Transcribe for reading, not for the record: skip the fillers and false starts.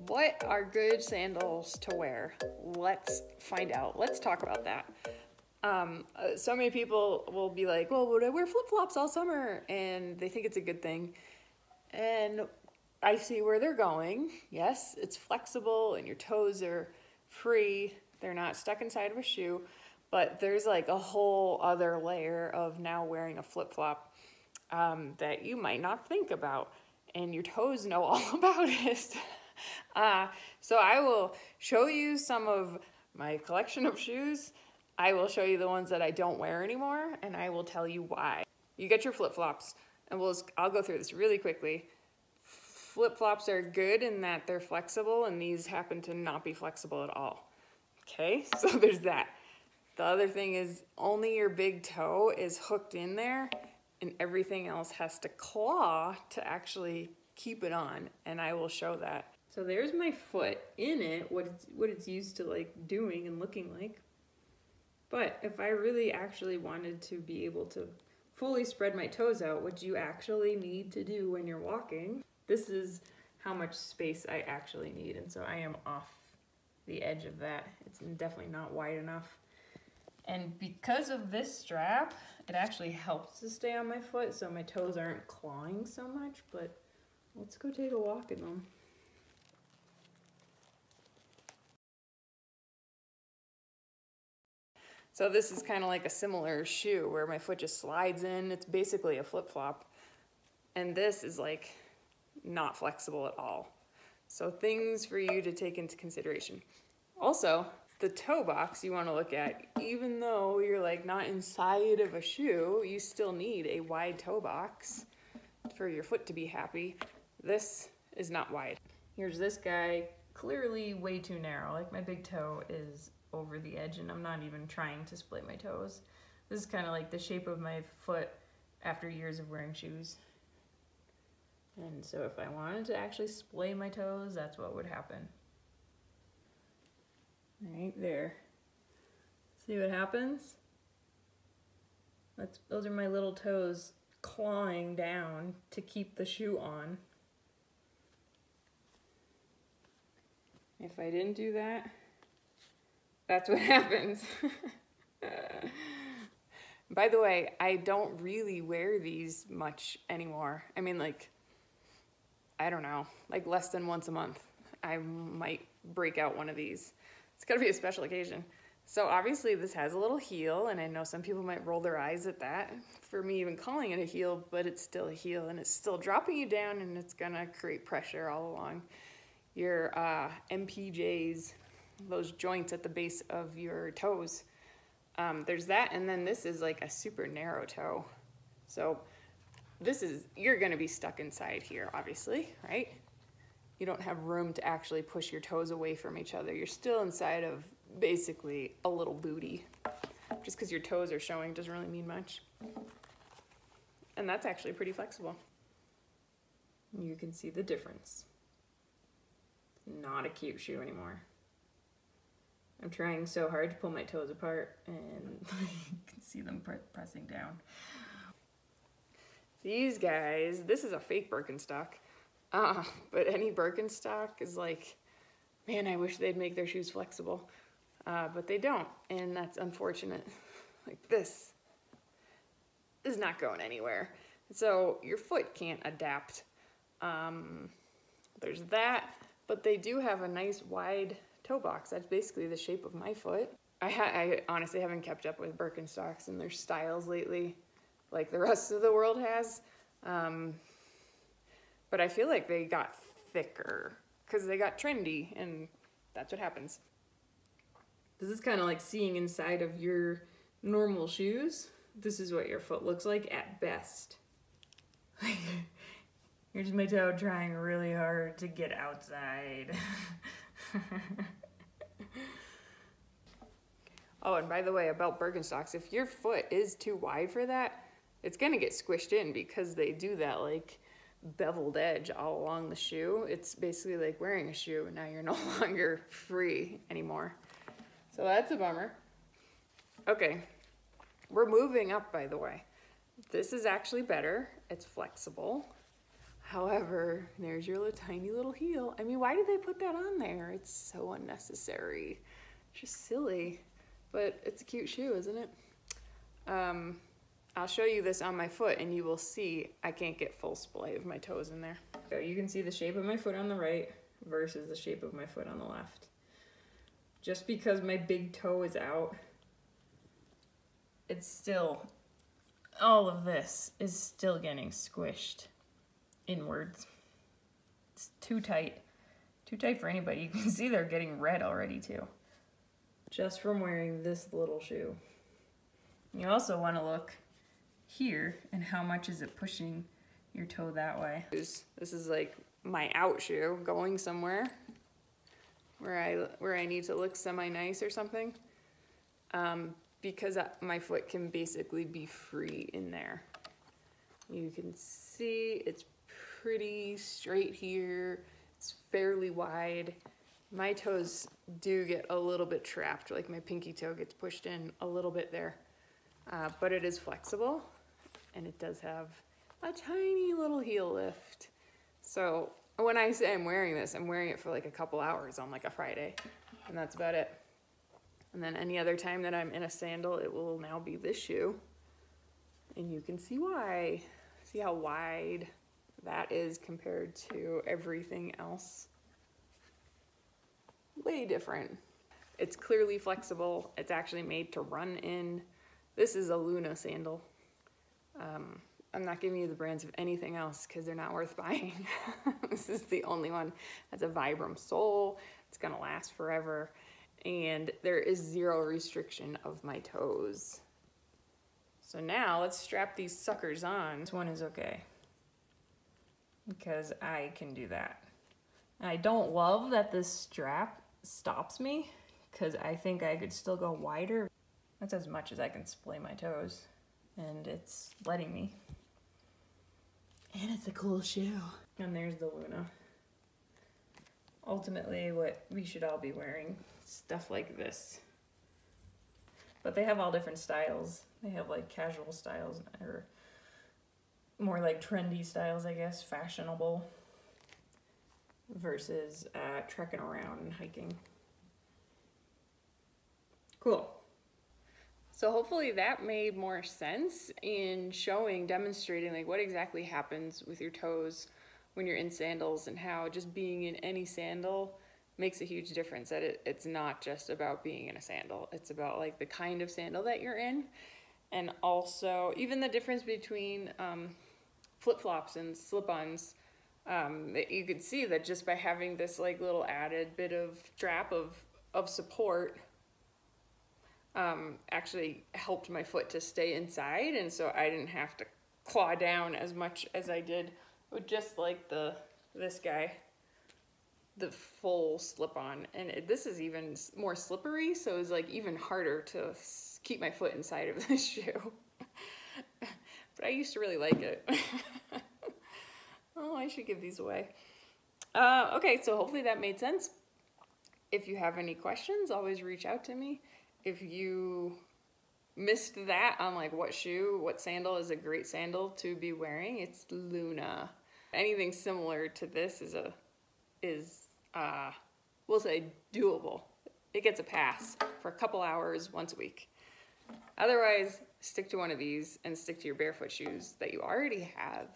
What are good sandals to wear? Let's find out. Let's talk about that. So many people will be like, well, would I wear flip-flops all summer? And they think it's a good thing. And I see where they're going. Yes, it's flexible and your toes are free. They're not stuck inside of a shoe. But there's like a whole other layer of now wearing a flip-flop that you might not think about. And your toes know all about it. So I will show you some of my collection of shoes. I will show you the ones that I don't wear anymore, and I will tell you why. You get your flip-flops, and I'll go through this really quickly. Flip-flops are good in that they're flexible, and these happen to not be flexible at all. Okay, so there's that. The other thing is only your big toe is hooked in there, and everything else has to claw to actually keep it on, and I will show that. So there's my foot in it, what it's used to like doing and looking like. But if I really actually wanted to be able to fully spread my toes out, what you actually need to do when you're walking, this is how much space I actually need. And so I am off the edge of that. It's definitely not wide enough. And because of this strap, it actually helps to stay on my foot so my toes aren't clawing so much, but let's go take a walk in them. So this is kind of like a similar shoe where my foot just slides in. It's basically a flip-flop. And this is like not flexible at all. So things for you to take into consideration. Also, the toe box you want to look at, even though you're like not inside of a shoe, you still need a wide toe box for your foot to be happy. This is not wide. Here's this guy, clearly way too narrow. Like my big toe is over the edge and I'm not even trying to splay my toes. This is kind of like the shape of my foot after years of wearing shoes. And so if I wanted to actually splay my toes, that's what would happen. Right there. See what happens? Those are my little toes clawing down to keep the shoe on. If I didn't do that, that's what happens. By the way, I don't really wear these much anymore. I mean, like, I don't know, like less than once a month. I might break out one of these. It's gotta be a special occasion. So obviously this has a little heel, and I know some people might roll their eyes at that for me even calling it a heel, but it's still a heel and it's still dropping you down, and it's gonna create pressure all along your MPJs, those joints at the base of your toes. There's that, and then this is like a super narrow toe. So you're gonna be stuck inside here, obviously, right? You don't have room to actually push your toes away from each other. You're still inside of basically a little booty. Just because your toes are showing doesn't really mean much. And that's actually pretty flexible. You can see the difference. Not a cute shoe anymore. I'm trying so hard to pull my toes apart, and you can see them pressing down. These guys, this is a fake Birkenstock. But any Birkenstock is like, man, I wish they'd make their shoes flexible. But they don't, and that's unfortunate. Like this is not going anywhere. So your foot can't adapt. There's that, but they do have a nice wide toe box. That's basically the shape of my foot. I honestly haven't kept up with Birkenstocks and their styles lately, like the rest of the world has. But I feel like they got thicker because they got trendy, and that's what happens. This is kind of like seeing inside of your normal shoes. This is what your foot looks like at best. Here's my toe trying really hard to get outside. Oh, and by the way, about Birkenstocks, if your foot is too wide for that, it's gonna get squished in because they do that like beveled edge all along the shoe. It's basically like wearing a shoe, and now you're no longer free anymore. So that's a bummer. Okay, we're moving up, by the way. This is actually better. It's flexible. However, there's your little tiny little heel. I mean, why did they put that on there? It's so unnecessary. It's just silly, but it's a cute shoe, isn't it? I'll show you this on my foot and you will see I can't get full splay of my toes in there. So you can see the shape of my foot on the right versus the shape of my foot on the left. Just because my big toe is out, it's still, all of this is still getting squished inwards. It's too tight for anybody. You can see they're getting red already too, just from wearing this little shoe. You also want to look here and how much is it pushing your toe that way. This is like my out shoe going somewhere where I need to look semi-nice or something, because my foot can basically be free in there. You can see it's pretty straight here. It's fairly wide. My toes do get a little bit trapped, like my pinky toe gets pushed in a little bit there. But it is flexible and it does have a tiny little heel lift. So when I say I'm wearing this, I'm wearing it for like a couple hours on like a Friday, and that's about it. And then any other time that I'm in a sandal, it will now be this shoe. And you can see why. See how wide that is compared to everything else. Way different. It's clearly flexible. It's actually made to run in. This is a Luna sandal. I'm not giving you the brands of anything else because they're not worth buying. This is the only one that's a Vibram sole. It's gonna last forever. And there is zero restriction of my toes. So now let's strap these suckers on. This one is okay, because I can do that. And I don't love that this strap stops me, because I think I could still go wider. That's as much as I can splay my toes, and it's letting me. And it's a cool shoe. And there's the Luna. Ultimately, what we should all be wearing, stuff like this. But they have all different styles. They have like casual styles, or more like trendy styles, I guess, fashionable, versus trekking around and hiking. Cool. So hopefully that made more sense in demonstrating like what exactly happens with your toes when you're in sandals, and how just being in any sandal makes a huge difference. That it's not just about being in a sandal. It's about like the kind of sandal that you're in, and also even the difference between flip-flops and slip-ons. You could see that just by having this like little added bit of strap of support actually helped my foot to stay inside, and so I didn't have to claw down as much as I did with just like this guy, the full slip-on. And this is even more slippery, so it's like even harder to keep my foot inside of this shoe. But I used to really like it. Oh, I should give these away. Okay, so hopefully that made sense. If you have any questions, always reach out to me. If you missed that on like what sandal is a great sandal to be wearing, it's Luna. Anything similar to this is we'll say doable. It gets a pass for a couple hours once a week. Otherwise, stick to one of these and stick to your barefoot shoes that you already have.